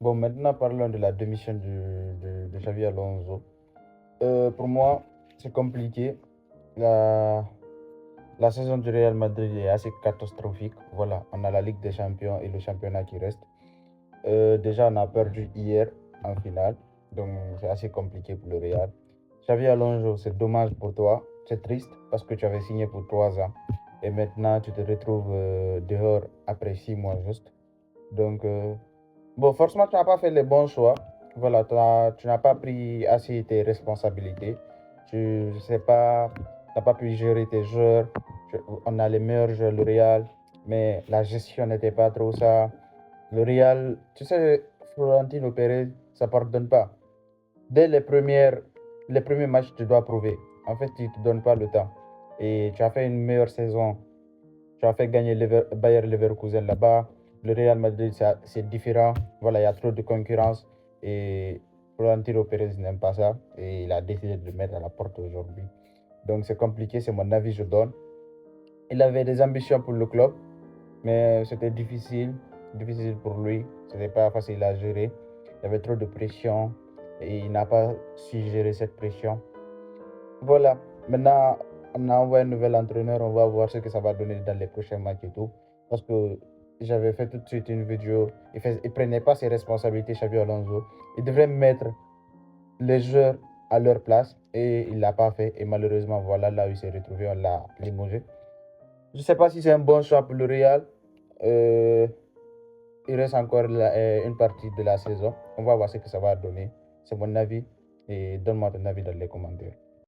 Bon, maintenant parlons de la démission de Xavi Alonso. Pour moi, c'est compliqué. La, la saison du Real Madrid est assez catastrophique. Voilà, on a la Ligue des Champions et le championnat qui reste. Déjà, on a perdu hier en finale, donc c'est assez compliqué pour le Real. Xavi Alonso, c'est dommage pour toi, c'est triste parce que tu avais signé pour 3 ans et maintenant tu te retrouves dehors après 6 mois juste. Donc, bon, forcément, tu n'as pas fait les bons choix. Voilà, tu n'as pas pris assez tes responsabilités. Tu sais pas, n'as pas pu gérer tes joueurs. On a les meilleurs joueurs, le Real, mais la gestion n'était pas trop ça. Le Real, tu sais, Florentino Pérez, ça ne pardonne pas. Dès les premiers matchs, tu dois prouver. En fait, il ne te donne pas le temps. Et tu as fait une meilleure saison. Tu as fait gagner Bayer Leverkusen là-bas. Le Real Madrid, c'est différent. Voilà, il y a trop de concurrence. Et Florentino Pérez n'aime pas ça. Et il a décidé de le mettre à la porte aujourd'hui. Donc c'est compliqué, c'est mon avis, je donne. Il avait des ambitions pour le club, mais c'était difficile pour lui. Ce n'était pas facile à gérer. Il y avait trop de pression et il n'a pas su gérer cette pression. Voilà, maintenant on a envoyé un nouvel entraîneur, on va voir ce que ça va donner dans les prochains matchs et tout. Parce que j'avais fait tout de suite une vidéo, il prenait pas ses responsabilités, Xabi Alonso. Il devrait mettre les joueurs à leur place et il l'a pas fait. Et malheureusement, voilà, là où il s'est retrouvé, on l'a limogé. Je ne sais pas si c'est un bon choix pour le Real. Euh, il reste encore une partie de la saison. On va voir ce que ça va donner. C'est mon avis. Et donne-moi ton avis dans les commentaires.